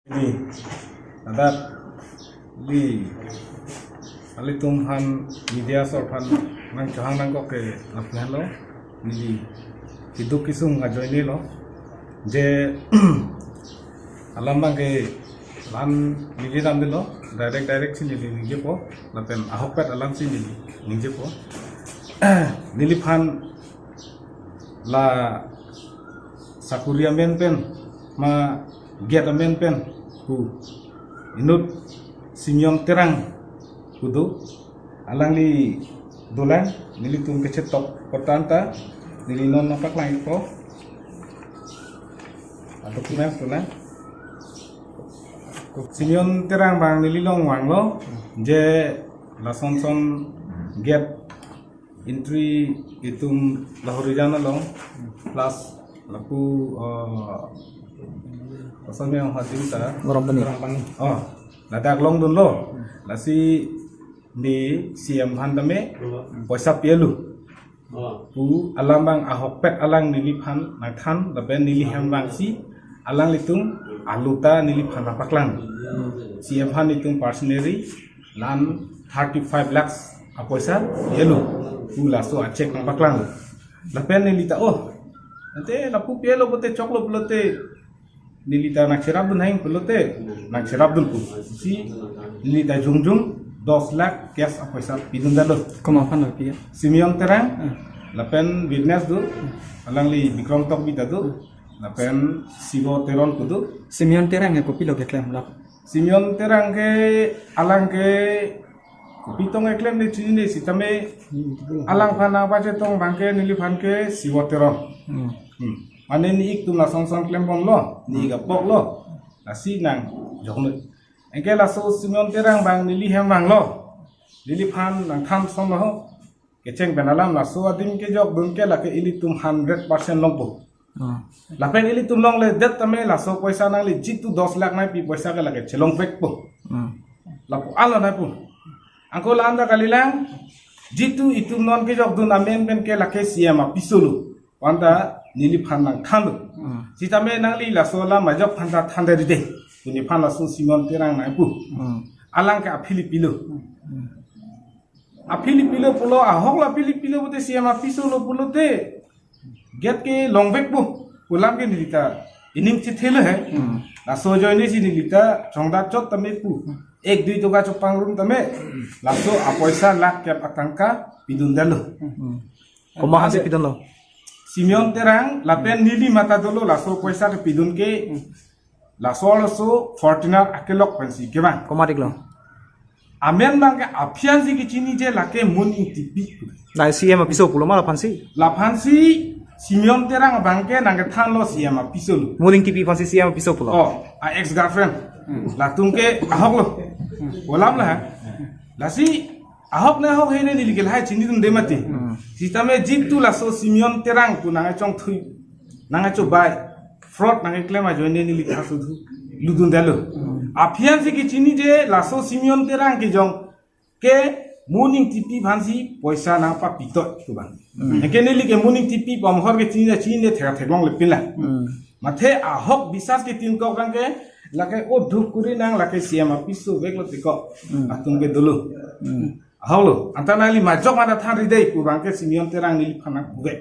Ini ada di alitumhan media sorpan nang johang nang kok ke apna lo ni hidup kisung ngajo ini lo je alam bang ke lan nili dam lo direct sini ni je po lapen ahopet alam sini ni je po nili phan la sakuria men pen ma get men pen ku inut sinyom terang kudu alang li dolan nili tum ke cetok pertanta nili non napak lain po atau kunas dolan sinyom terang bang nili long wang lo je la son get entry itum lahorijana long plus laku pasal yang hadir ta orang pani oh ladak long dun lo lasi di siam handame poisa pielu pu alang bang ahopet alang nili phan na than laben nili ham bang si alang litung aluta nili phan paklang siam han litung personally lan 35 lakhs a poisa pielu pu laso a check na paklang laben nili ta oh ante lapu pielu bote choklo blote nilita nak serap dun haing pelote nak serap dun pu si nilita jungjung 10 lakh cash apa sah pidun dalo kemafan lagi ya simion terang lapen business du alang li bikrom tok bita du lapen sibo teron kudu simion terang ya kopi lo ke klaim lap simion terang ke alang ke kopi tong eklem ni chini ni sitame alang phana baje tong bangke nili phan ke sibo teron Mane ni ik tum la song klem bom lo ni ga pok lo la si nang jong engke la so simon terang bang nili hem bang lo nili phan nang tham som lo ke cheng benalam la so adim ke jok dun ke la ke ili tum 100% long po la pen ili tum long le det tame la so paisa nang li jitu 10 lakh nai pi paisa ke la ke chelong pek po la po ala nai po angko la anda kalilang jitu itum non ke jok dun amen pen ke la ke siama pisulu wanda nili phan nang thandu sitame nang li la sola majok phanda thandari de ni phan la su simon terang nai pu alang ka filipilo pulo a hokla filipilo bote siama pisolo pulo te get ke longbek pu pulam ke nilita ining chi thele hai la so joine si nilita chongda chot tame pu 1-2 toka chopang room tame la so a paisa lak ke atangka pidun dalo kumahan si pidon lo Simeon terang lapen nili mata dolo laso paisa ke pidun ke laso laso Fortuner akelok pensi ke bang komarik lo amen bang ke apian si ke chini je lake muning tipi na CM piso pulo mala pansi la phansi Simeon terang bang ke nang ke than lo siama pisolu muling tipi pansi CM piso pulo oh a ex girlfriend la tum ke ahok lo bolam la la si ahok na hok hene nili ke lai chini dum demati sitame jitu la so Simeon terang ku nang chong thui nang cho bai fraud nang klema joine nili ka su ludun dalo apian si ke chini je la so Simeon terang ke jong ke morning tipi phansi paisa na pa pito tu bang ke nili ke morning tipi pam hor ke chini thera thebong le pila mathe ahok bisas ke tin ko bang ke lake o dhuk kuri nang lake siama pisu veklo tiko atum ke dulu halo antanali majok mana than ridei pu bangke Simeon terang nili phana buge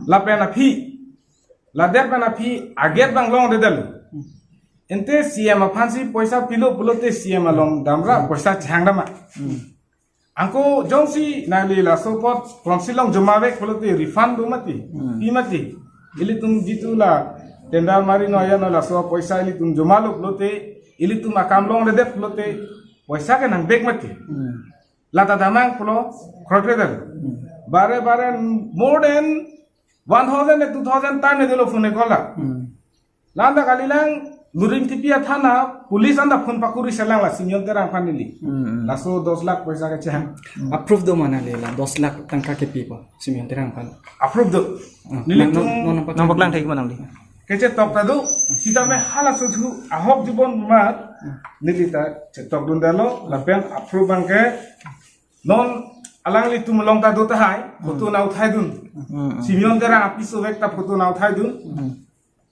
la pena phi la der pena phi aget bang long redal ente siama phansi paisa pilo pulote siama long damra paisa changrama angko jongsi nali la support konsilong jomabe pulote refund do mati imati ili tum jitula tendal mari no ya no la so paisa ili tum jomalo pulote ili tum akam long rede pulote paisa ke nang beg mati lata damang pulo khortredal bare more than 1000 and 2000 time delo phone kola landa kalilang luring tipia thana police anda phone pakuri selang la Simeon terang family la so 10 lakh paisa ke chang approve do mana le la 10 lakh tangka ke pipa Simeon terang pan approve do nili nampak lang thai manang li kece tok tadu sita me hala so thu ahok jibon mat nilita tok dun dalo la pen approve bangke non alang li tum long ta do ta hai photo na uthai dun Simeon terang apiso vekta photo na uthai dun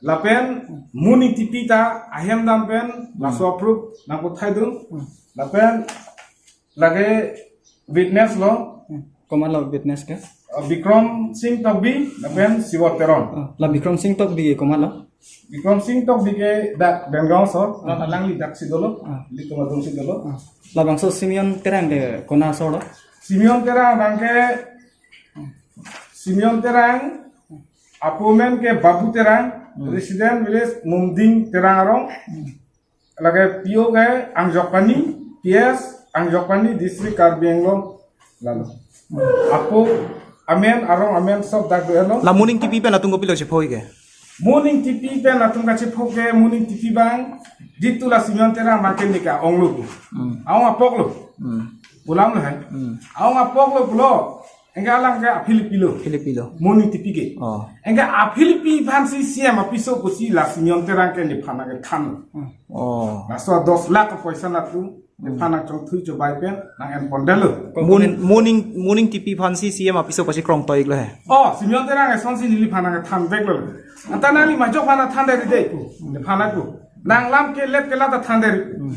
lapen muning tipi ta ahem dam pen laso approve nang ko thai dung lapen lage witness lo Koman lo witness ke? Bikram Singh Tokbi lapen Siwat Teron La Bikram Singh tok di koman lo? Bikram Singh Tokbi ke dak Bengaw so alang li dak sidolo li tumadung sidolo La bangso Simeon terang de kona so lo? Simeon Terang Apomen ke Babu Terang resident village Mumding Terang arong lage PO ke Angjokpani PS Angjokpani district Karbi Anglong lalu Apo amen arong amen sob dak do elo La morning TV pe na tunggu pilo chepoi ke. morning TV pe natung ka chepho ke morning TV bang ditula Simeon Terang makin nika onglu awang apok lo ulam lo hai awang apok lo pulo enggak alang ke Filipino Filipino. morning TV ke Oh. enggak Filipi fansi siam apiso kusi la Simeon Terang ke ni phana ke than Oh. na so 10 lakh paisa na tu ni phana chong thui cho bai pen nang en pondelo Morning TV fancy CM episode pasi krong toik lo hai. oh Simeon Terang e sonsi ni li phana ke than bek lo antanali ma jok phana than de ni phana ku nang lam ke let ke la ta than de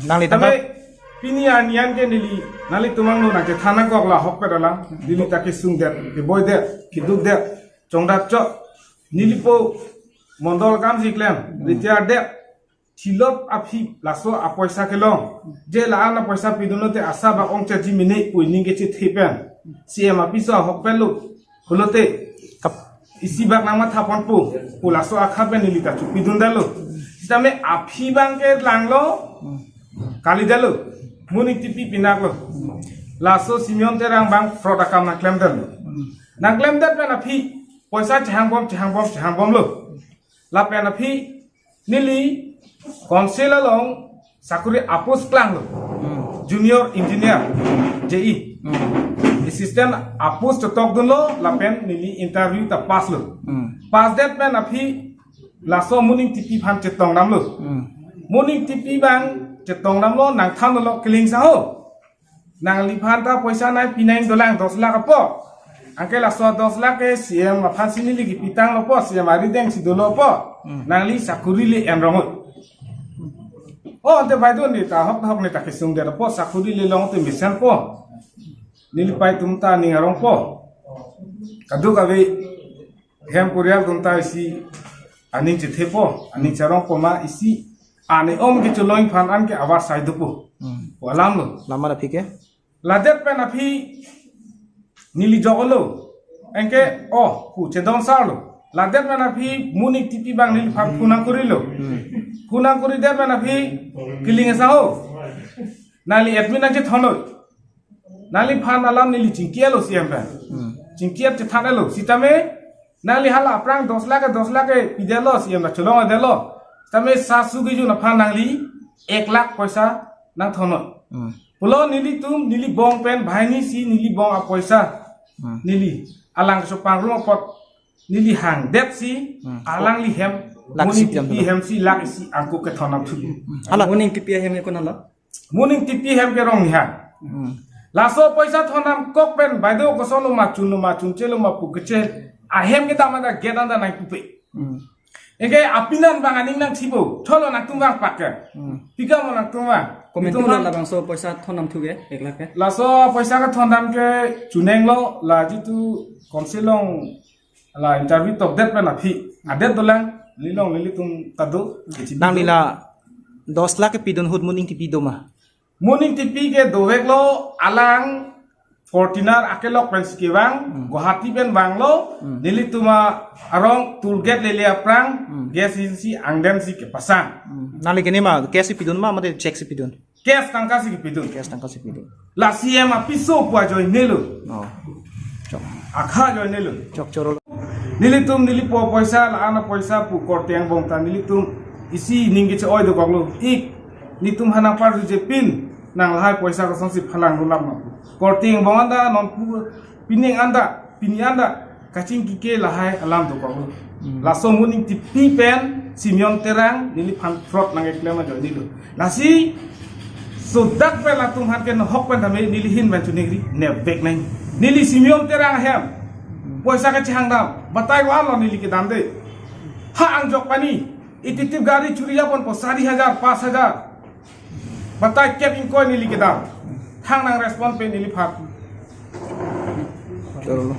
Nang li tame tampak. pini anian ke nili nali tumang no na ke thana ko la hok pe dala dili ta ke sung de ke boy de ke duk de chongda cho nili po mondol kam siklem ritia de thilop aphi laso apoisa ke lo je la ana poisa pidunote asa ba ongcha ji mine uining ke chi thepen cm apisa hok pe lu hulote Kap. isi bak nama thapon pu laso akha pe nili ta chu pidun dalo tame aphi bang ke langlo kali dalo muning tipi pinaklo laso Simeon Terang bang fraud akam na claim dalo na claim dat pe na phi poisa chhang bom lo la pe na phi nili konsela long sakuri apos klang lo junior engineer JE assistant apos to tok dun lo la pen nili interview ta pass lo pass dat pe na phi laso muning tipi phan chetong nam lo morning tipi bang chetong nam lo nang tham lo keling sa ho nang li phan ta poisa nai pinang dolang 10 lakh apo angke la so 10 lakh ke cm phan sini li ki pitang lo po cm ari deng si dolo po nang li sakuri li en rong oh ante bai do ni ta hok ni ta ke sung de po sakuri li long te mission po ni li pai tum ta ni arong po kadu ka ve hem kurial tum ta isi aning che the po aning charong po ma isi ane om ke chuloing phan an ke awas sai du po walam lo Lama na pike. ladet pe na phi nili jogolo enke oh pu chedon sarlo ladet pe na phi munik tipi bang nili phan punang kurilo punang kuri de pe na phi kiling sa ho nali admin ang che thono nali phan alam nili chingkielo siam pe chingkiat che thanelo sitame nali hala prang 10 lakh ke pidelo siam na cholong adelo tame sasu ge ju na phan nangli 1 lakh paisa nang thono pulo nili tum nili bong pen bhaini si nili bong a paisa nili alang so pangro pot nili hang det si alang li hem Lak si tiam pi hem si lak si angku ke thonam thu Ala morning tipi hem kona lo? muning tipi hem ke rong ha laso paisa thonam kok pen baido ko solo ma chun chelo ma pu ke che a hem ke tamada gedan da nai pupe enge apinan bang aning nang thibo tholo nak tumbang pakke pika mo nak tumbang Komentu la bangso poisa thonam thuge 1 lakh ke? laso paisa ka thondam ke chuneng lo la jitu konselong la interview tok det na phi adet dolang lilong lilitum tadu Nang lila 10 lakh ke pidon hud morning TV doma. morning tipi ke dovek lo alang Fortuner akelok penski bang Guwahati ben bang lo nilituma arong toolgate lele aprang gas agency angden si ke pasang Nang li kene ma kesi pidon ma mate check si pidon. gas tangka si ke pidun Kes tangka si pidon. la CM apiso pua joy nelo Oh. Chok. akha joy nelo Chok chorol. nilitum nilipo paisa la ana paisa pu korteng bong ta nilitum isi ningi che oi do goglo ik nitum hana par je pin nang lahai paisa ko sonsi phalang rulam na korteng bong anda non pu pining anda pini anda kaching ki ke lahai alam do goglo la so muning ti pi pen Simeon Terang nili phan frot nang eklema jo nilu nasi so dak pe la tum han ke no hok pen dame nili hin ban chunigri ne bek nai nili Simeon Terang hem poisa ka chang dam batai wa lo nili ke dam de ha ang jok pani Ititip गाड़ी चुरिया पन 4,000 5,000 बताए क्या इनको नीली के दाम थांग नंग रेस्पॉन्स पे नीली फाट Betul.